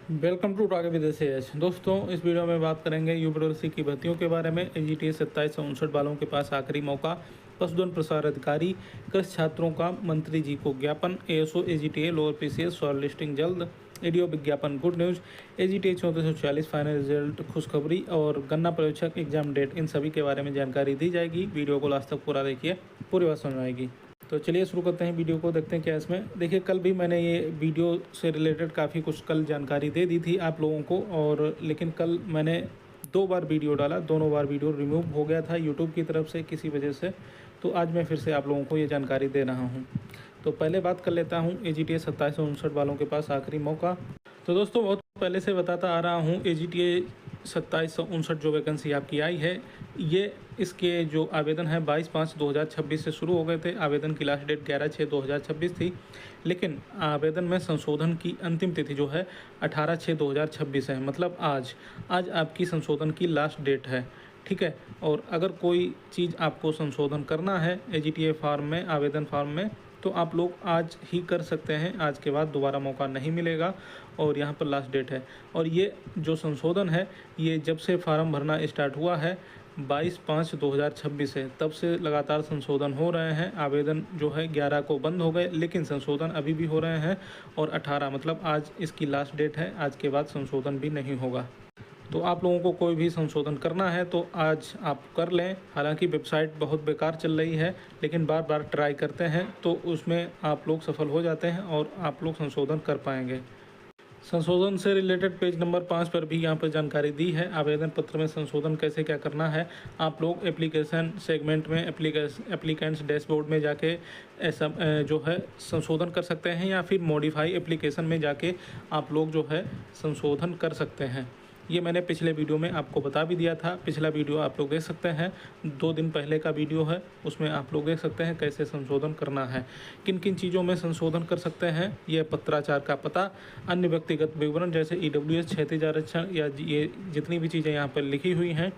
Welcome to टागे with us. दोस्तों, इस वीडियो में बात करेंगे यूपीएससी की भर्तियों के बारे में। एजीटीए 2759 वालों के पास आखिरी मौका, पशुधन प्रसार अधिकारी, कृषि छात्रों का मंत्री जी को ज्ञापन, ASO AGTA lower PCS shortlisting जल्द, एडीओ विज्ञापन good news, AGTA 3440 final result खुशखबरी और गन्ना पर्यवेक्षक एग्जाम डेट, इन सभी के बारे में जानकारी दी जाएगी। वीडियो को लास्ट तक पूरा देखिए, पूरी बात समझ में आएगी। तो चलिए शुरू करते हैं वीडियो को, देखते हैं क्या इसमें। देखिए, कल भी मैंने ये वीडियो से रिलेटेड काफ़ी कुछ कल जानकारी दे दी थी आप लोगों को, और लेकिन कल मैंने 2 बार वीडियो डाला, दोनों बार वीडियो रिमूव हो गया था यूट्यूब की तरफ से किसी वजह से। तो आज मैं फिर से आप लोगों को ये जानकारी दे रहा हूँ। तो पहले बात कर लेता हूँ एजीटीए 2759 वालों के पास आखिरी मौका। तो दोस्तों, बहुत पहले से बताता आ रहा हूँ, एजीटीए 2759 जो वैकेंसी आपकी आई है, ये इसके जो आवेदन है 22/5/2026 से शुरू हो गए थे। आवेदन की लास्ट डेट 11/6/2026 थी, लेकिन आवेदन में संशोधन की अंतिम तिथि जो है 18/6/2026 है। मतलब आज आपकी संशोधन की लास्ट डेट है, ठीक है। और अगर कोई चीज़ आपको संशोधन करना है एजीटीए फॉर्म में, आवेदन फॉर्म में, तो आप लोग आज ही कर सकते हैं। आज के बाद दोबारा मौका नहीं मिलेगा और यहाँ पर लास्ट डेट है। और ये जो संशोधन है, ये जब से फार्म भरना स्टार्ट हुआ है 22/5/2026 है, तब से लगातार संशोधन हो रहे हैं। आवेदन जो है 11 को बंद हो गए, लेकिन संशोधन अभी भी हो रहे हैं। और 18 मतलब आज इसकी लास्ट डेट है। आज के बाद संशोधन भी नहीं होगा। तो आप लोगों को कोई भी संशोधन करना है तो आज आप कर लें। हालांकि वेबसाइट बहुत बेकार चल रही है, लेकिन बार बार ट्राई करते हैं तो उसमें आप लोग सफल हो जाते हैं और आप लोग संशोधन कर पाएंगे। संशोधन से रिलेटेड पेज नंबर 5 पर भी यहाँ पर जानकारी दी है। आवेदन पत्र में संशोधन कैसे क्या करना है, आप लोग एप्लीकेशन सेगमेंट में एप्लीकेंट्स डैशबोर्ड में जाके ऐसा जो है संशोधन कर सकते हैं, या फिर मॉडिफाई एप्लीकेशन में जाके आप लोग जो है संशोधन कर सकते हैं। ये मैंने पिछले वीडियो में आपको बता भी दिया था। पिछला वीडियो आप लोग देख सकते हैं, 2 दिन पहले का वीडियो है, उसमें आप लोग देख सकते हैं कैसे संशोधन करना है, किन किन चीज़ों में संशोधन कर सकते हैं। ये पत्राचार का पता, अन्य व्यक्तिगत विवरण जैसे ईडब्ल्यूएस, क्षैतिज आरक्षण, या ये जितनी भी चीज़ें यहाँ पर लिखी हुई हैं।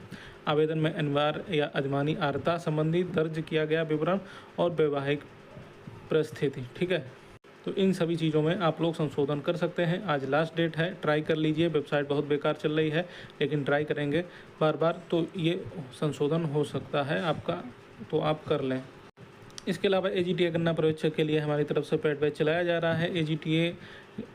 आवेदन में अनिवार्य या अजमानी आर्द्रता संबंधी दर्ज किया गया विवरण और वैवाहिक परिस्थिति, ठीक है। तो इन सभी चीज़ों में आप लोग संशोधन कर सकते हैं। आज लास्ट डेट है, ट्राई कर लीजिए। वेबसाइट बहुत बेकार चल रही है, लेकिन ट्राई करेंगे बार बार तो ये संशोधन हो सकता है आपका, तो आप कर लें। इसके अलावा एजीटीए गन्ना पर्यवेक्षक के लिए हमारी तरफ से पेड बैच चलाया जा रहा है। एजीटीए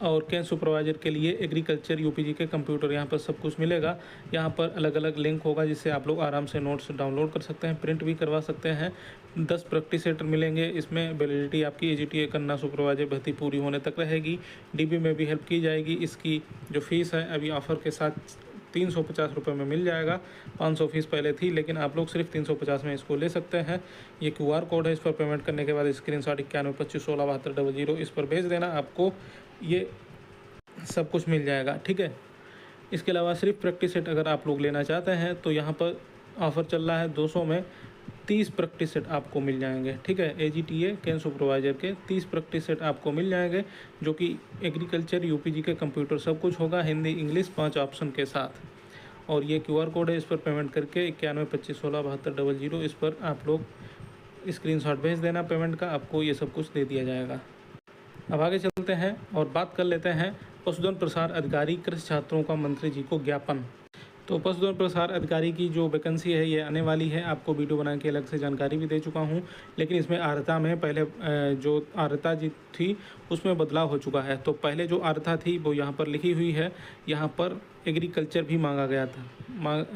और कैंप सुपरवाइजर के लिए एग्रीकल्चर यूपीजी के कंप्यूटर, यहाँ पर सब कुछ मिलेगा। यहाँ पर अलग अलग लिंक होगा जिससे आप लोग आराम से नोट्स डाउनलोड कर सकते हैं, प्रिंट भी करवा सकते हैं। 10 प्रैक्टिस सेट मिलेंगे। इसमें वैलिडिटी आपकी एजीटीए गन्ना सुपरवाइजर भर्ती पूरी होने तक रहेगी। डीबी में भी हेल्प की जाएगी। इसकी जो फीस है अभी ऑफ़र के साथ 350 रुपये में मिल जाएगा। 500 फीस पहले थी, लेकिन आप लोग सिर्फ 350 में इसको ले सकते हैं। ये क्यूआर कोड है, इस पर पेमेंट करने के बाद स्क्रीनशॉट 9125167200 इस पर भेज देना, आपको ये सब कुछ मिल जाएगा, ठीक है। इसके अलावा सिर्फ प्रैक्टिस सेट अगर आप लोग लेना चाहते हैं तो यहाँ पर ऑफ़र चल रहा है 200 में 30 प्रैक्टिस सेट आपको मिल जाएंगे, ठीक है। एजीटीए कैंप सुपरवाइजर के 30 प्रैक्टिस सेट आपको मिल जाएंगे, जो कि एग्रीकल्चर यूपीजी के कंप्यूटर सब कुछ होगा, हिंदी इंग्लिश 5 ऑप्शन के साथ। और ये क्यूआर कोड है, इस पर पेमेंट करके 9125167200 इस पर आप लोग स्क्रीनशॉट भेज देना पेमेंट का, आपको ये सब कुछ दे दिया जाएगा। अब आगे चलते हैं और बात कर लेते हैं पशुधन प्रसार अधिकारी कृषि छात्रों का मंत्री जी को ज्ञापन। तो पशुधन प्रसार अधिकारी की जो वैकेंसी है ये आने वाली है। आपको वीडियो बना के अलग से जानकारी भी दे चुका हूँ, लेकिन इसमें आर्द्रता में पहले जो आर्द्रता जी थी उसमें बदलाव हो चुका है। तो पहले जो आर्द्रता थी वो यहाँ पर लिखी हुई है, यहाँ पर एग्रीकल्चर भी मांगा गया था,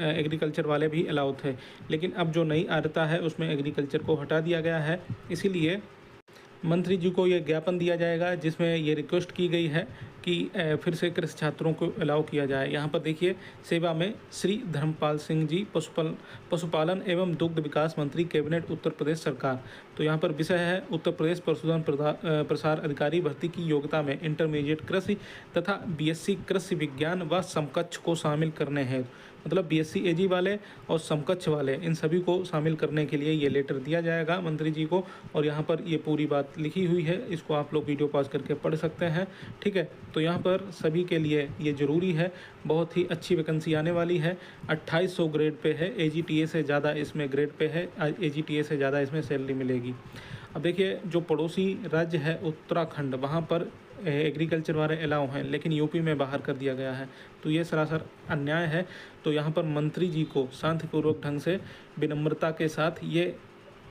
एग्रीकल्चर वाले भी अलाउ थे, लेकिन अब जो नई आर्द्रता है उसमें एग्रीकल्चर को हटा दिया गया है। इसीलिए मंत्री जी को ये ज्ञापन दिया जाएगा, जिसमें ये रिक्वेस्ट की गई है कि फिर से कृषि छात्रों को अलाउ किया जाए। यहाँ पर देखिए, सेवा में श्री धर्मपाल सिंह जी, पशुपालन एवं दुग्ध विकास मंत्री, कैबिनेट उत्तर प्रदेश सरकार। तो यहाँ पर विषय है उत्तर प्रदेश पशुधन प्रसार अधिकारी भर्ती की योग्यता में इंटरमीडिएट कृषि तथा बीएससी कृषि विज्ञान व समकक्ष को शामिल करने हैं। मतलब बीएससी एजी वाले और समकक्ष वाले, इन सभी को शामिल करने के लिए ये लेटर दिया जाएगा मंत्री जी को। और यहाँ पर ये पूरी बात लिखी हुई है, इसको आप लोग वीडियो पॉज करके पढ़ सकते हैं, ठीक है। तो यहाँ पर सभी के लिए ये ज़रूरी है। बहुत ही अच्छी वैकेंसी आने वाली है। 2800 ग्रेड पे है, एजीटीए से ज़्यादा इसमें ग्रेड पे है, एजीटीए से ज़्यादा इसमें सैलरी मिलेगी। अब देखिए, जो पड़ोसी राज्य है उत्तराखंड, वहाँ पर एग्रीकल्चर वाले अलाउ हैं, लेकिन यूपी में बाहर कर दिया गया है। तो ये सरासर अन्याय है। तो यहाँ पर मंत्री जी को शांतिपूर्वक ढंग से विनम्रता के साथ ये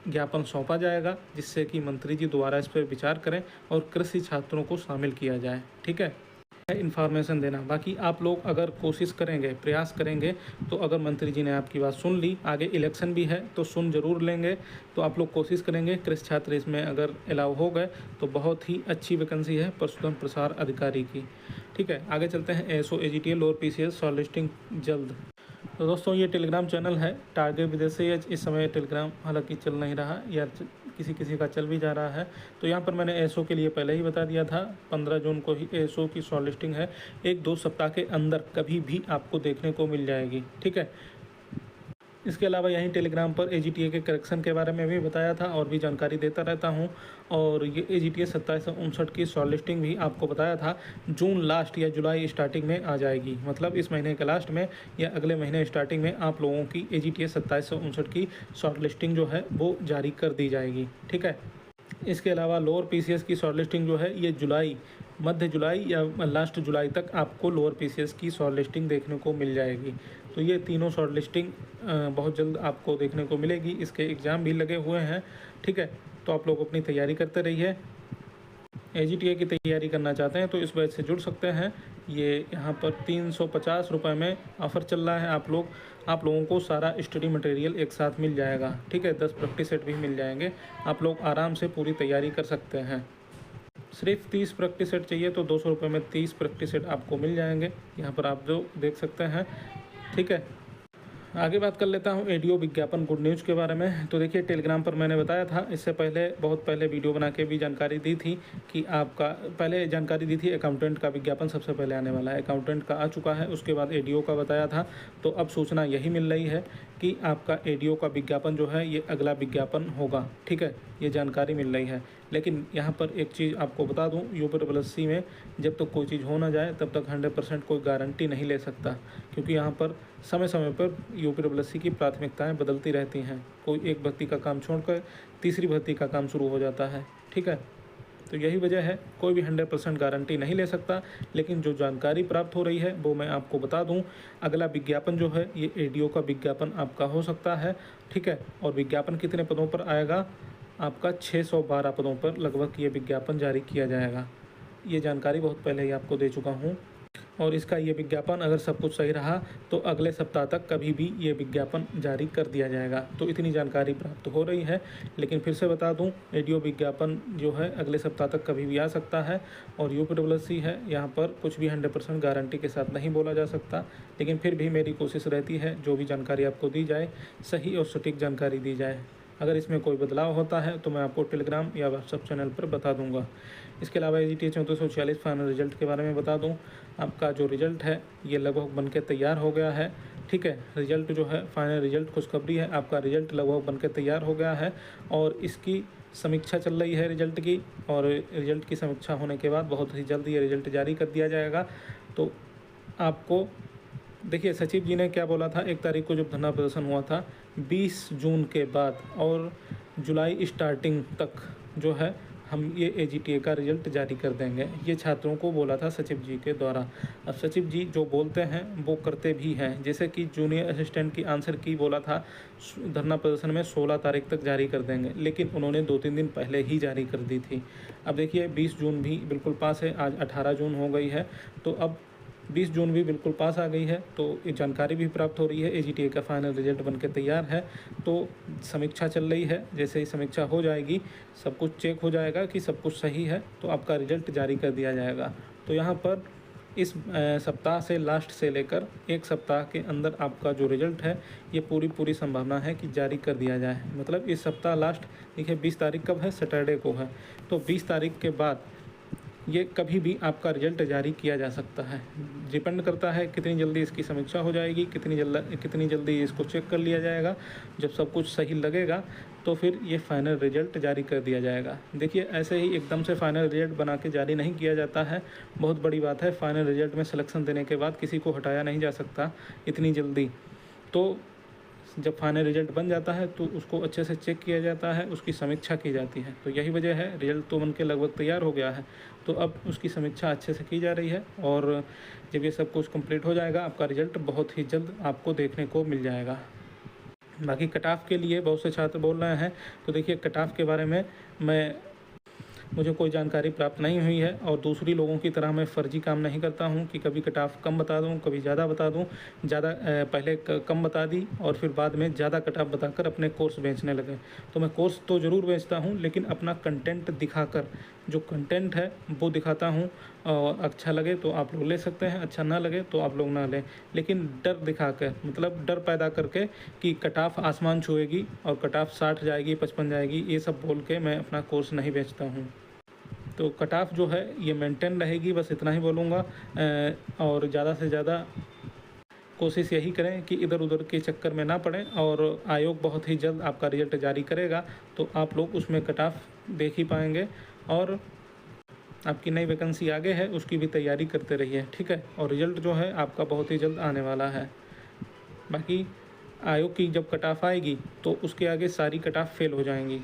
ज्ञापन सौंपा जाएगा, जिससे कि मंत्री जी दोबारा इस पर विचार करें और कृषि छात्रों को शामिल किया जाए। ठीक है, इन्फॉर्मेशन देना। बाकी आप लोग अगर कोशिश करेंगे, प्रयास करेंगे, तो अगर मंत्री जी ने आपकी बात सुन ली, आगे इलेक्शन भी है तो सुन जरूर लेंगे, तो आप लोग कोशिश करेंगे कृषि छात्र इसमें अगर अलाउ हो गए तो बहुत ही अच्छी वैकेंसी है पशुधन प्रसार अधिकारी की। ठीक है, आगे चलते हैं। SO AGTA lower PCS shortlisting जल्द। तो दोस्तों ये टेलीग्राम चैनल है टारगेट विदेशी। इस समय टेलीग्राम हालांकि चल नहीं रहा, या किसी किसी का चल भी जा रहा है। तो यहाँ पर मैंने एसओ के लिए पहले ही बता दिया था, 15 जून को ही एसओ की शॉर्ट लिस्टिंग है। 1-2 सप्ताह के अंदर कभी भी आपको देखने को मिल जाएगी। ठीक है, इसके अलावा यहीं टेलीग्राम पर एजीटीए के करेक्शन के बारे में भी बताया था और भी जानकारी देता रहता हूं। और ये एजीटीए 2759 की शॉर्ट लिस्टिंग भी आपको बताया था जून लास्ट या जुलाई स्टार्टिंग में आ जाएगी, मतलब इस महीने के लास्ट में या अगले महीने स्टार्टिंग में आप लोगों की एजीटीए 2759 की शॉर्ट लिस्टिंग जो है वो जारी कर दी जाएगी। ठीक है, इसके अलावा लोअर पीसीएस की शॉर्ट लिस्टिंग जो है ये जुलाई, मध्य जुलाई या लास्ट जुलाई तक आपको लोअर पीसीएस की शॉर्ट लिस्टिंग देखने को मिल जाएगी। तो ये तीनों शॉर्ट लिस्टिंग बहुत जल्द आपको देखने को मिलेगी। इसके एग्ज़ाम भी लगे हुए हैं। ठीक है, तो आप लोग अपनी तैयारी करते रहिए। एजीटीए की तैयारी करना चाहते हैं तो इस बैच से जुड़ सकते हैं। ये यहाँ पर 350 रुपये में ऑफ़र चल रहा है। आप लोगों को सारा स्टडी मटेरियल एक साथ मिल जाएगा। ठीक है, 10 प्रैक्टिस सेट भी मिल जाएंगे। आप लोग आराम से पूरी तैयारी कर सकते हैं। सिर्फ 30 प्रैक्टिस सेट चाहिए तो 200 रुपये में 30 प्रैक्टिस सेट आपको मिल जाएंगे। यहाँ पर आप जो देख सकते हैं। ठीक है, आगे बात कर लेता हूँ एडीओ विज्ञापन गुड न्यूज़ के बारे में। तो देखिए टेलीग्राम पर मैंने बताया था, इससे पहले बहुत पहले वीडियो बना के भी जानकारी दी थी कि आपका पहले जानकारी दी थी अकाउंटेंट का विज्ञापन सबसे पहले आने वाला है। अकाउंटेंट का आ चुका है, उसके बाद एडीओ का बताया था। तो अब सूचना यही मिल रही है कि आपका एडीओ का विज्ञापन जो है ये अगला विज्ञापन होगा। ठीक है, ये जानकारी मिल रही है। लेकिन यहाँ पर एक चीज़ आपको बता दूँ, यूपीडब्ल्यूएससी में जब तक कोई चीज़ हो ना जाए तब तक 100% कोई गारंटी नहीं ले सकता, क्योंकि यहाँ पर समय समय पर यूपीडब्ल्यूएससी की प्राथमिकताएं बदलती रहती हैं। कोई एक भर्ती का काम छोड़कर तीसरी भर्ती का काम शुरू हो जाता है। ठीक है, तो यही वजह है, कोई भी 100% गारंटी नहीं ले सकता। लेकिन जो जानकारी प्राप्त हो रही है वो मैं आपको बता दूं, अगला विज्ञापन जो है ये एडीओ का विज्ञापन आपका हो सकता है। ठीक है, और विज्ञापन कितने पदों पर आएगा? आपका 612 पदों पर लगभग ये विज्ञापन जारी किया जाएगा। ये जानकारी बहुत पहले ही आपको दे चुका हूँ। और इसका ये विज्ञापन अगर सब कुछ सही रहा तो अगले सप्ताह तक कभी भी ये विज्ञापन जारी कर दिया जाएगा। तो इतनी जानकारी प्राप्त हो रही है। लेकिन फिर से बता दूं, एडीओ विज्ञापन जो है अगले सप्ताह तक कभी भी आ सकता है। और यूपीडब्ल्यूएससी है, यहाँ पर कुछ भी 100% गारंटी के साथ नहीं बोला जा सकता। लेकिन फिर भी मेरी कोशिश रहती है जो भी जानकारी आपको दी जाए सही और सटीक जानकारी दी जाए। अगर इसमें कोई बदलाव होता है तो मैं आपको टेलीग्राम या व्हाट्सएप चैनल पर बता दूंगा। इसके अलावा एजीटीए 3446 फाइनल रिजल्ट के बारे में बता दूं, आपका जो रिजल्ट है ये लगभग बनके तैयार हो गया है। ठीक है, रिजल्ट जो है फाइनल रिजल्ट खुशखबरी है, आपका रिजल्ट लगभग बनके तैयार हो गया है और इसकी समीक्षा चल रही है रिजल्ट की। और रिजल्ट की समीक्षा होने के बाद बहुत ही जल्द ये रिजल्ट जारी कर दिया जाएगा। तो आपको देखिए सचिव जी ने क्या बोला था, 1 तारीख को जब धरना प्रदर्शन हुआ था, 20 जून के बाद और जुलाई स्टार्टिंग तक जो है हम ये एजीटीए का रिजल्ट जारी कर देंगे। ये छात्रों को बोला था सचिव जी के द्वारा। अब सचिव जी जो बोलते हैं वो करते भी हैं। जैसे कि जूनियर असिस्टेंट की आंसर की बोला था धरना प्रदर्शन में 16 तारीख तक जारी कर देंगे, लेकिन उन्होंने 2-3 दिन पहले ही जारी कर दी थी। अब देखिए 20 जून भी बिल्कुल पास है, आज 18 जून हो गई है, तो अब 20 जून भी बिल्कुल पास आ गई है। तो ये जानकारी भी प्राप्त हो रही है, एजीटीए का फाइनल रिजल्ट बनके तैयार है। तो समीक्षा चल रही है, जैसे ही समीक्षा हो जाएगी सब कुछ चेक हो जाएगा कि सब कुछ सही है तो आपका रिजल्ट जारी कर दिया जाएगा। तो यहाँ पर इस सप्ताह से लास्ट से लेकर 1 सप्ताह के अंदर आपका जो रिजल्ट है ये पूरी संभावना है कि जारी कर दिया जाए। मतलब इस सप्ताह लास्ट देखिए 20 तारीख कब है, सैटरडे को है, तो 20 तारीख के बाद ये कभी भी आपका रिजल्ट जारी किया जा सकता है। डिपेंड करता है कितनी जल्दी इसकी समीक्षा हो जाएगी, कितनी जल्दी इसको चेक कर लिया जाएगा। जब सब कुछ सही लगेगा तो फिर ये फाइनल रिजल्ट जारी कर दिया जाएगा। देखिए ऐसे ही एकदम से फाइनल रिजल्ट बना के जारी नहीं किया जाता है, बहुत बड़ी बात है। फाइनल रिजल्ट में सिलेक्शन देने के बाद किसी को हटाया नहीं जा सकता इतनी जल्दी। तो जब फाइनल रिजल्ट बन जाता है तो उसको अच्छे से चेक किया जाता है, उसकी समीक्षा की जाती है। तो यही वजह है, रिजल्ट तो बन के लगभग तैयार हो गया है, तो अब उसकी समीक्षा अच्छे से की जा रही है और जब ये सब कुछ कंप्लीट हो जाएगा आपका रिजल्ट बहुत ही जल्द आपको देखने को मिल जाएगा। बाकी कट ऑफ के लिए बहुत से छात्र बोल रहे हैं, तो देखिए कट ऑफ के बारे में मुझे कोई जानकारी प्राप्त नहीं हुई है और दूसरी लोगों की तरह मैं फ़र्जी काम नहीं करता हूं कि कभी कट ऑफ कम बता दूं, कभी ज़्यादा बता दूं। पहले कम बता दी और फिर बाद में ज़्यादा कट ऑफ बताकर अपने कोर्स बेचने लगे। तो मैं कोर्स तो ज़रूर बेचता हूं, लेकिन अपना कंटेंट दिखाकर, जो कंटेंट है वो दिखाता हूं, और अच्छा लगे तो आप लोग ले सकते हैं, अच्छा ना लगे तो आप लोग ना लें। लेकिन डर दिखाकर, मतलब डर पैदा करके कि कट ऑफ आसमान छुएगी और कट ऑफ 60 जाएगी, 55 जाएगी, ये सब बोल के मैं अपना कोर्स नहीं बेचता हूँ। तो कट ऑफ जो है ये मेंटेन रहेगी, बस इतना ही बोलूँगा। और ज़्यादा से ज़्यादा कोशिश यही करें कि इधर उधर के चक्कर में ना पड़ें, और आयोग बहुत ही जल्द आपका रिजल्ट जारी करेगा तो आप लोग उसमें कट ऑफ देख ही पाएंगे। और आपकी नई वैकेंसी आगे है, उसकी भी तैयारी करते रहिए, ठीक है। और रिजल्ट जो है आपका बहुत ही जल्द आने वाला है। बाकी आयोग की जब कट ऑफ आएगी तो उसके आगे सारी कट ऑफ फेल हो जाएंगी,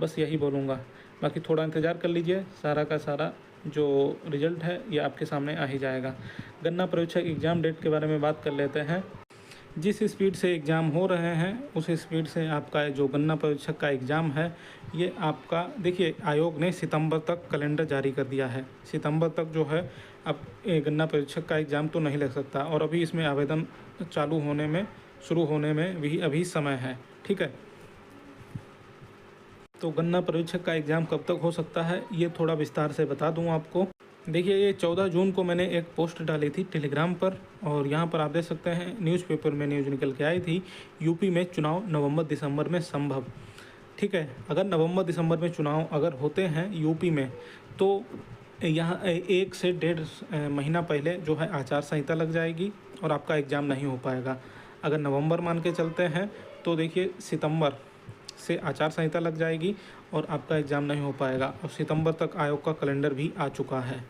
बस यही बोलूँगा। बाकी थोड़ा इंतज़ार कर लीजिए, सारा का सारा जो रिज़ल्ट है ये आपके सामने आ ही जाएगा। गन्ना परीक्षक एग्ज़ाम डेट के बारे में बात कर लेते हैं। जिस स्पीड से एग्ज़ाम हो रहे हैं उस स्पीड से आपका जो गन्ना परीक्षक का एग्ज़ाम है ये आपका, देखिए आयोग ने सितंबर तक कैलेंडर जारी कर दिया है। सितंबर तक जो है अब गन्ना परीक्षक का एग्ज़ाम तो नहीं लग सकता, और अभी इसमें आवेदन शुरू होने में भी अभी समय है, ठीक है। तो गन्ना परीक्षक का एग्ज़ाम कब तक हो सकता है ये थोड़ा विस्तार से बता दूं आपको। देखिए ये 14 जून को मैंने एक पोस्ट डाली थी टेलीग्राम पर, और यहाँ पर आप देख सकते हैं न्यूज़पेपर में न्यूज़ निकल के आई थी, यूपी में चुनाव नवंबर दिसंबर में संभव, ठीक है। अगर नवंबर दिसंबर में चुनाव अगर होते हैं यूपी में तो यहाँ 1 से 1.5 महीना पहले जो है आचार संहिता लग जाएगी और आपका एग्ज़ाम नहीं हो पाएगा। अगर नवंबर मान के चलते हैं तो देखिए सितंबर से आचार संहिता लग जाएगी और आपका एग्ज़ाम नहीं हो पाएगा, और सितंबर तक आयोग का कैलेंडर भी आ चुका है,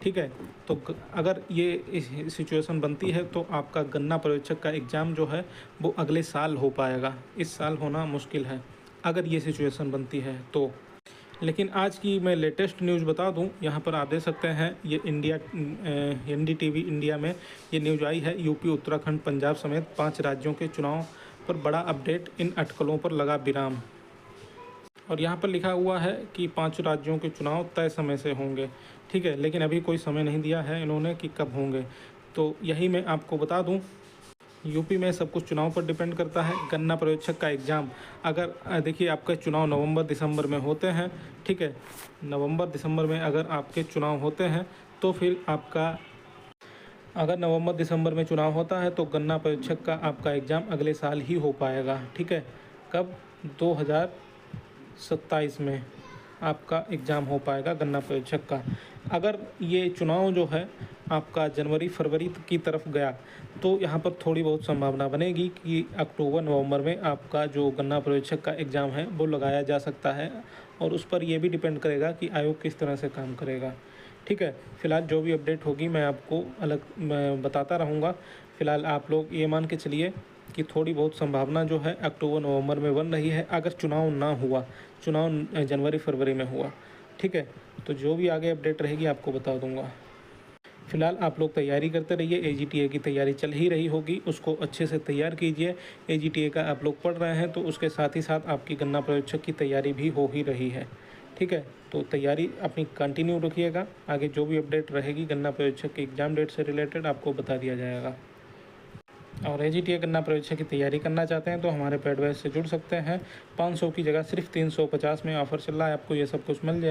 ठीक है। तो अगर ये सिचुएशन बनती है तो आपका गन्ना परीक्षक का एग्ज़ाम जो है वो अगले साल हो पाएगा, इस साल होना मुश्किल है अगर ये सिचुएशन बनती है तो। लेकिन आज की मैं लेटेस्ट न्यूज़ बता दूं, यहाँ पर आप देख सकते हैं ये NDTV इंडिया में ये न्यूज़ आई है। यूपी, उत्तराखंड, पंजाब समेत 5 राज्यों के चुनाव पर बड़ा अपडेट, इन अटकलों पर लगा विराम। और यहाँ पर लिखा हुआ है कि 5 राज्यों के चुनाव तय समय से होंगे, ठीक है। लेकिन अभी कोई समय नहीं दिया है इन्होंने कि कब होंगे, तो यही मैं आपको बता दूं। यूपी में सब कुछ चुनाव पर डिपेंड करता है। गन्ना परीक्षक का एग्ज़ाम अगर देखिए आपका चुनाव नवंबर दिसंबर में होते हैं, ठीक है, नवंबर दिसंबर में अगर आपके चुनाव होते हैं तो फिर आपका, अगर नवंबर दिसंबर में चुनाव होता है तो गन्ना परीक्षक का आपका एग्ज़ाम अगले साल ही हो पाएगा, ठीक है। कब? 2027 में आपका एग्ज़ाम हो पाएगा गन्ना परीक्षक का। अगर ये चुनाव जो है आपका जनवरी फरवरी की तरफ गया तो यहाँ पर थोड़ी बहुत संभावना बनेगी कि अक्टूबर नवंबर में आपका जो गन्ना परीक्षक का एग्ज़ाम है वो लगाया जा सकता है, और उस पर यह भी डिपेंड करेगा कि आयोग किस तरह से काम करेगा, ठीक है। फिलहाल जो भी अपडेट होगी मैं आपको मैं बताता रहूँगा। फ़िलहाल आप लोग ये मान के चलिए कि थोड़ी बहुत संभावना जो है अक्टूबर नवंबर में बन रही है, अगर चुनाव ना हुआ, चुनाव जनवरी फरवरी में हुआ, ठीक है। तो जो भी आगे अपडेट रहेगी आपको बता दूंगा। फ़िलहाल आप लोग तैयारी करते रहिए, AGTA की तैयारी चल ही रही होगी, उसको अच्छे से तैयार कीजिए। AGTA का आप लोग पढ़ रहे हैं तो उसके साथ ही साथ आपकी गन्ना परीक्षक की तैयारी भी हो ही रही है, ठीक है। तो तैयारी अपनी कंटिन्यू रखिएगा, आगे जो भी अपडेट रहेगी गन्ना परीक्षक के एग्ज़ाम डेट से रिलेटेड आपको बता दिया जाएगा। और AGTA गन्ना परीक्षा की तैयारी करना चाहते हैं तो हमारे पेड बैच से जुड़ सकते हैं। 500 की जगह सिर्फ 350 में ऑफर चल रहा है, आपको ये सब कुछ मिल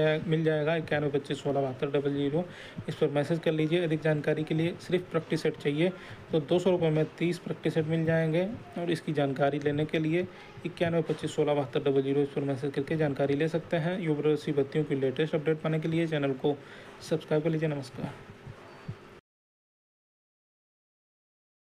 जाएगा। 9125167200 इस पर मैसेज कर लीजिए। अधिक जानकारी के लिए सिर्फ प्रैक्टिस सेट चाहिए तो 200 रुपये में 30 प्रैक्टिस सेट मिल जाएंगे, और इसकी जानकारी लेने के लिए 9125167200 इस पर मैसेज करके जानकारी ले सकते हैं। यूपीएससी भर्तियों की लेटेस्ट अपडेट पाने के लिए चैनल को सब्सक्राइब कर लीजिए। नमस्कार।